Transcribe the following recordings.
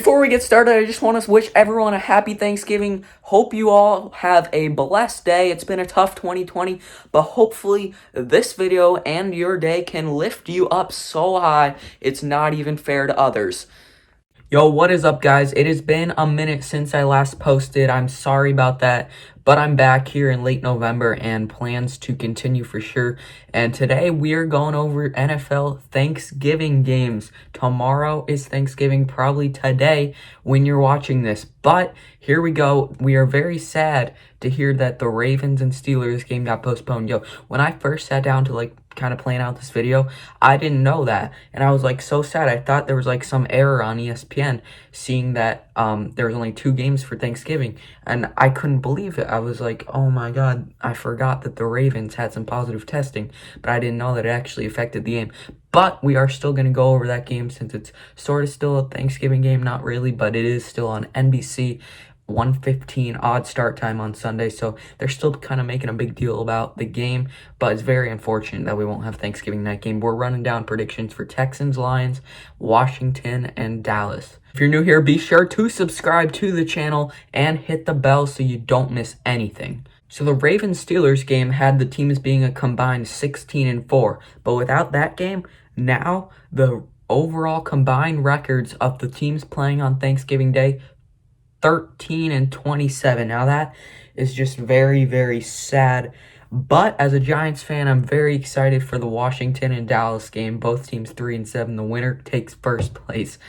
Before we get started, I just want to wish everyone a happy Thanksgiving. Hope you all have a blessed day. It's been a tough 2020, but hopefully this video and your day can lift you up so high it's not even fair to others. Yo, what is up, guys? It has been a minute since I last posted. I'm sorry about that, but I'm back here in late November and plans to continue for sure. And today we are going over NFL Thanksgiving games. Tomorrow is Thanksgiving, probably today when you're watching this. But here we go. We are very sad to hear that the Ravens and Steelers game got postponed. Yo, when I first sat down to kind of plan out this video, I didn't know that, and I was so sad. I thought there was some error on ESPN seeing that there was only 2 games for Thanksgiving, and I couldn't believe it. I was like, oh my god, I forgot that the Ravens had some positive testing, but I didn't know that it actually affected the game. But we are still going to go over that game since it's sort of still a Thanksgiving game. Not really, but it is still on NBC. 1:15 odd start time on Sunday, so they're still kind of making a big deal about the game, but it's very unfortunate that we won't have Thanksgiving night game. We're running down predictions for Texans, Lions, Washington, and Dallas. If you're new here, be sure to subscribe to the channel and hit the bell so you don't miss anything. So the Ravens-Steelers game had the teams being a combined 16-4, but without that game, now the overall combined records of the teams playing on Thanksgiving Day, 13-27. Now that is just very, very sad. But as a Giants fan, I'm very excited for the Washington and Dallas game. Both teams 3-7. The winner takes first place.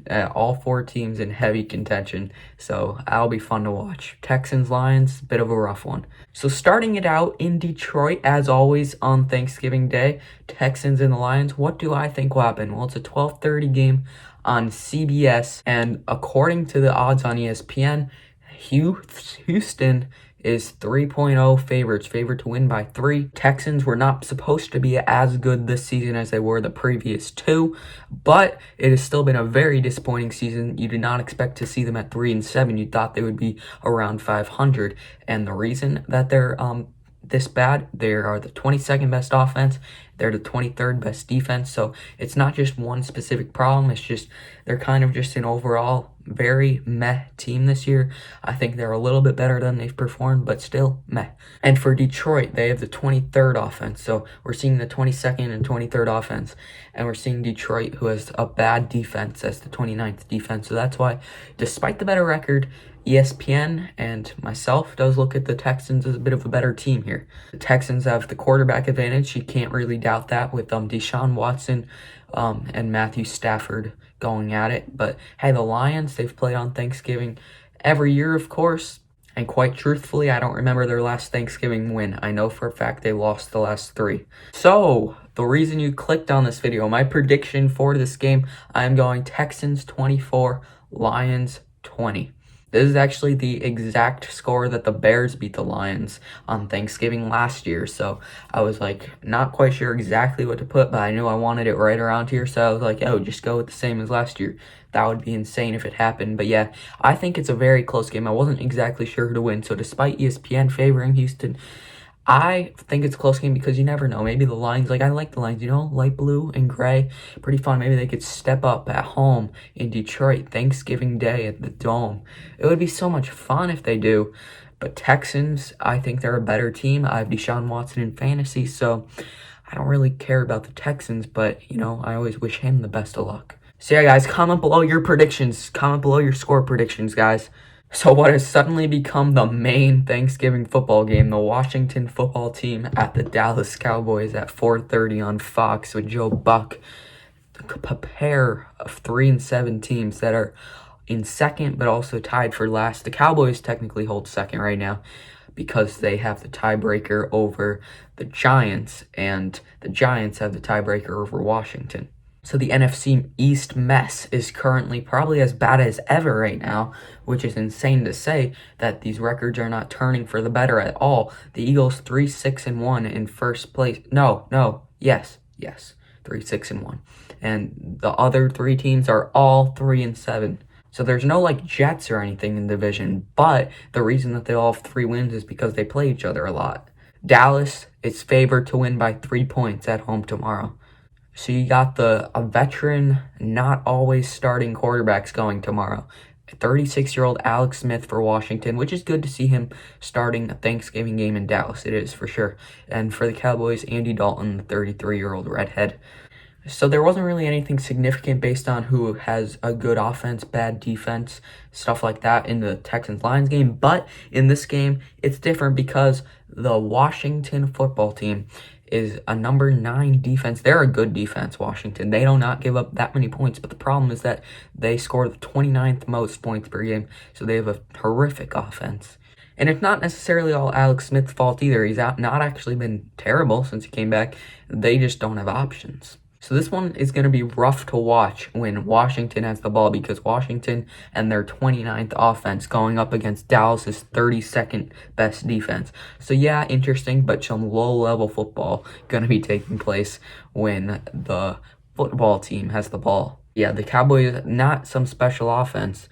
All 4 teams in heavy contention. So that'll be fun to watch. Texans, Lions, bit of a rough one. So starting it out in Detroit, as always on Thanksgiving Day, Texans and the Lions. What do I think will happen? Well, it's a 12:30 game on CBS, and according to the odds on ESPN, Houston is 3.0 favorites, favored to win by 3. Texans were not supposed to be as good this season as they were the previous 2, but it has still been a very disappointing season. You did not expect to see them at 3-7. You thought they would be around 500, and the reason that they're this bad, they are the 22nd best offense, they're the 23rd best defense, so it's not just one specific problem, it's just they're kind of just an overall very meh team this year. I think they're a little bit better than they've performed, but still meh. And for Detroit, they have the 23rd offense, so we're seeing the 22nd and 23rd offense, and we're seeing Detroit, who has a bad defense, as the 29th defense, so that's why, despite the better record, ESPN and myself does look at the Texans as a bit of a better team here. The Texans have the quarterback advantage. You can't really doubt that with Deshaun Watson and Matthew Stafford going at it. But hey, the Lions, they've played on Thanksgiving every year, of course. And quite truthfully, I don't remember their last Thanksgiving win. I know for a fact they lost the last 3. So, the reason you clicked on this video, my prediction for this game, I'm going Texans 24, Lions 20. This is actually the exact score that the Bears beat the Lions on Thanksgiving last year. So I was not quite sure exactly what to put, but I knew I wanted it right around here. So I was like, oh, just go with the same as last year. That would be insane if it happened. But yeah, I think it's a very close game. I wasn't exactly sure who to win. So despite ESPN favoring Houston, I think it's a close game because you never know. Maybe the Lions, I like the Lions, light blue and gray. Pretty fun. Maybe they could step up at home in Detroit, Thanksgiving Day at the Dome. It would be so much fun if they do. But Texans, I think they're a better team. I have Deshaun Watson in fantasy, so I don't really care about the Texans, but, I always wish him the best of luck. So yeah, guys, comment below your predictions. Comment below your score predictions, guys. So what has suddenly become the main Thanksgiving football game, the Washington football team at the Dallas Cowboys at 4:30 on Fox with Joe Buck. A pair of 3-7 teams that are in second but also tied for last. The Cowboys technically hold second right now because they have the tiebreaker over the Giants, and the Giants have the tiebreaker over Washington. So the NFC East mess is currently probably as bad as ever right now, which is insane to say that these records are not turning for the better at all. The Eagles 3-6-1 in first place. Yes, 3-6-1. And the other 3 teams are all 3-7. So there's no Jets or anything in the division, but the reason that they all have 3 wins is because they play each other a lot. Dallas is favored to win by 3 points at home tomorrow. So you got a veteran, not always starting quarterbacks going tomorrow. 36-year-old Alex Smith for Washington, which is good to see him starting a Thanksgiving game in Dallas. It is for sure. And for the Cowboys, Andy Dalton, the 33-year-old redhead. So there wasn't really anything significant based on who has a good offense, bad defense, stuff like that in the Texans-Lions game. But in this game, it's different because the Washington football team is a number 9 defense. They're a good defense, Washington. They do not give up that many points, but the problem is that they score the 29th most points per game, so they have a horrific offense. And it's not necessarily all Alex Smith's fault either. He's not actually been terrible since he came back. They just don't have options. So this one is going to be rough to watch when Washington has the ball because Washington and their 29th offense going up against Dallas's 32nd best defense. So yeah, interesting, but some low-level football going to be taking place when the football team has the ball. Yeah, the Cowboys, not some special offense.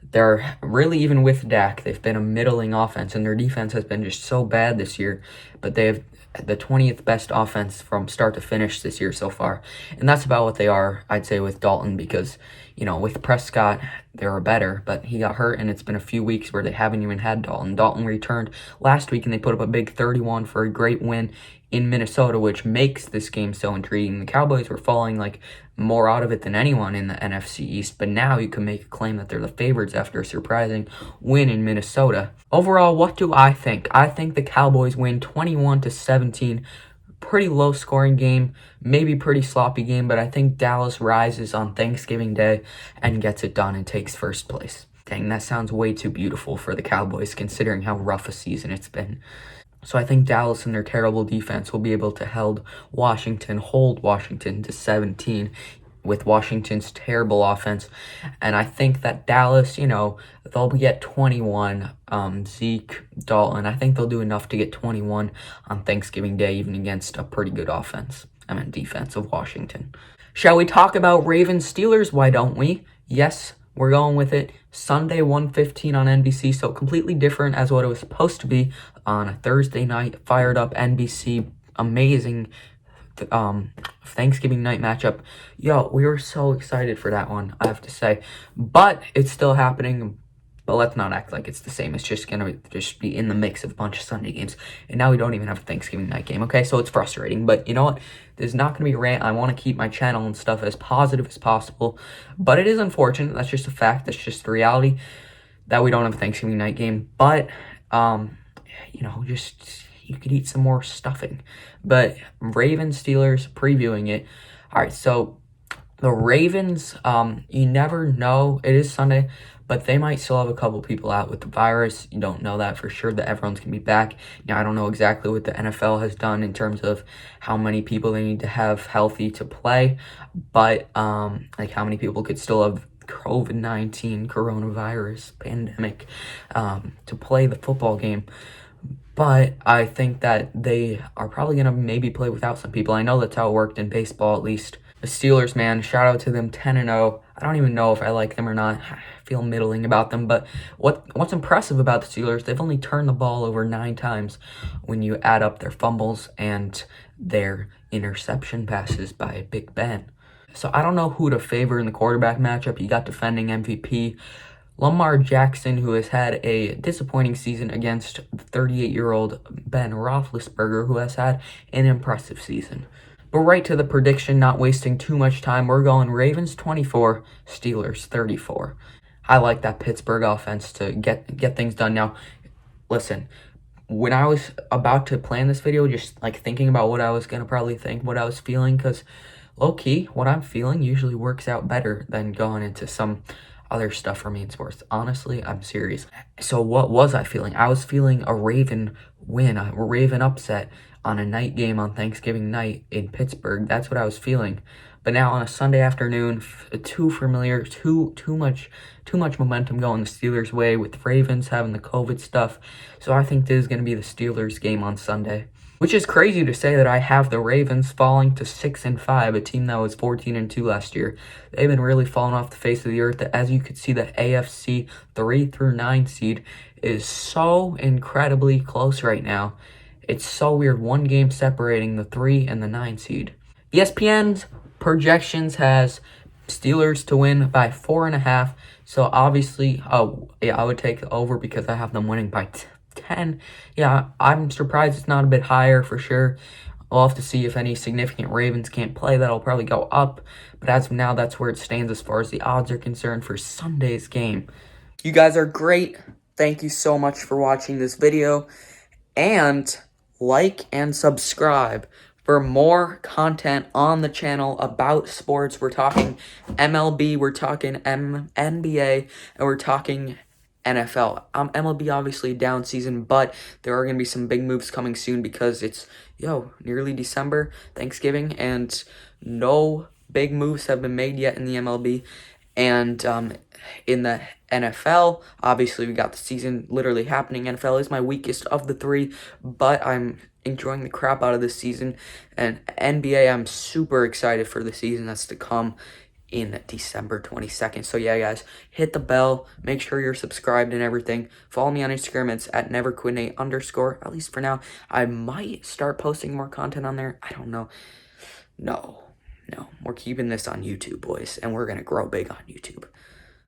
They're really, even with Dak, they've been a middling offense, and their defense has been just so bad this year. But they have the 20th best offense from start to finish this year so far. And that's about what they are, I'd say, with Dalton, because, with Prescott, they were better, but he got hurt, and it's been a few weeks where they haven't even had Dalton. Dalton returned last week, and they put up a big 31 for a great win in Minnesota, which makes this game so intriguing. The Cowboys were falling more out of it than anyone in the NFC East, but now you can make a claim that they're the favorites after a surprising win in Minnesota. Overall, what do I think? I think the Cowboys win 21-17. Pretty low scoring game, maybe pretty sloppy game, but I think Dallas rises on Thanksgiving Day and gets it done and takes first place. Dang, that sounds way too beautiful for the Cowboys considering how rough a season it's been. So I think Dallas and their terrible defense will be able to hold Washington to 17 with Washington's terrible offense. And I think that Dallas, they'll get 21. Zeke, Dalton, I think they'll do enough to get 21 on Thanksgiving Day, even against a pretty good defense of Washington. Shall we talk about Ravens-Steelers? Why don't we? Yes, we're going with it. Sunday, 1:15 on NBC, so completely different as what it was supposed to be on a Thursday night, fired up NBC, amazing Thanksgiving night matchup. Yo, we were so excited for that one, I have to say. But it's still happening. But let's not act like it's the same. It's just going to just be in the mix of a bunch of Sunday games. And now we don't even have a Thanksgiving night game, okay? So it's frustrating. But you know what? There's not going to be a rant. I want to keep my channel and stuff as positive as possible. But it is unfortunate. That's just a fact. That's just the reality that we don't have a Thanksgiving night game. But, just you could eat some more stuffing. But Ravens, Steelers, previewing it. All right, so the Ravens, you never know. It is Sunday, but they might still have a couple people out with the virus. You don't know that for sure, that everyone's going to be back. Now, I don't know exactly what the NFL has done in terms of how many people they need to have healthy to play, but how many people could still have COVID-19, coronavirus, pandemic, to play the football game. But I think that they are probably going to maybe play without some people. I know that's how it worked in baseball, at least. The Steelers, man, shout out to them, 10-0. I don't even know if I like them or not. I feel middling about them. But what's impressive about the Steelers, they've only turned the ball over 9 times when you add up their fumbles and their interception passes by Big Ben. So I don't know who to favor in the quarterback matchup. You got defending MVP Lamar Jackson, who has had a disappointing season, against the 38-year-old Ben Roethlisberger, who has had an impressive season. But right to the prediction, not wasting too much time, we're going Ravens 24, Steelers 34. I like that Pittsburgh offense to get things done. Now, listen, when I was about to plan this video, just thinking about what I was going to probably think, what I was feeling, because low-key, what I'm feeling usually works out better than going into some other stuff for me in sports. Honestly, I'm serious. So what was I feeling? I was feeling a Raven win, a Raven upset on a night game on Thanksgiving night in Pittsburgh. That's what I was feeling. But now on a Sunday afternoon, too familiar, too much momentum going the Steelers' way with Ravens having the COVID stuff. So I think this is going to be the Steelers game on Sunday. Which is crazy to say that I have the Ravens falling to 6-5, a team that was 14-2 last year. They've been really falling off the face of the earth. As you could see, the AFC 3-9 seed is so incredibly close right now. It's so weird. 1 game separating the 3 and the 9 seed. ESPN's projections has Steelers to win by 4.5. So obviously, yeah, I would take the over because I have them winning by 10. Yeah, I'm surprised it's not a bit higher for sure. We'll have to see if any significant Ravens can't play. That'll probably go up. But as of now, that's where it stands as far as the odds are concerned for Sunday's game. You guys are great. Thank you so much for watching this video. And like and subscribe for more content on the channel about sports. We're talking MLB, we're talking NBA, and we're talking NFL. MLB obviously down season, but there are going to be some big moves coming soon because it's, nearly December, Thanksgiving, and no big moves have been made yet in the MLB. And in the NFL, obviously we got the season literally happening. NFL is my weakest of the three, but I'm enjoying the crap out of this season. And NBA, I'm super excited for the season that's to come in December 22nd. So yeah, guys, hit the bell, make sure you're subscribed and everything. Follow me on Instagram, it's at neverquitnate_, at least for now. I might start posting more content on there, I don't know. No, we're keeping this on YouTube, boys, and we're gonna grow big on YouTube.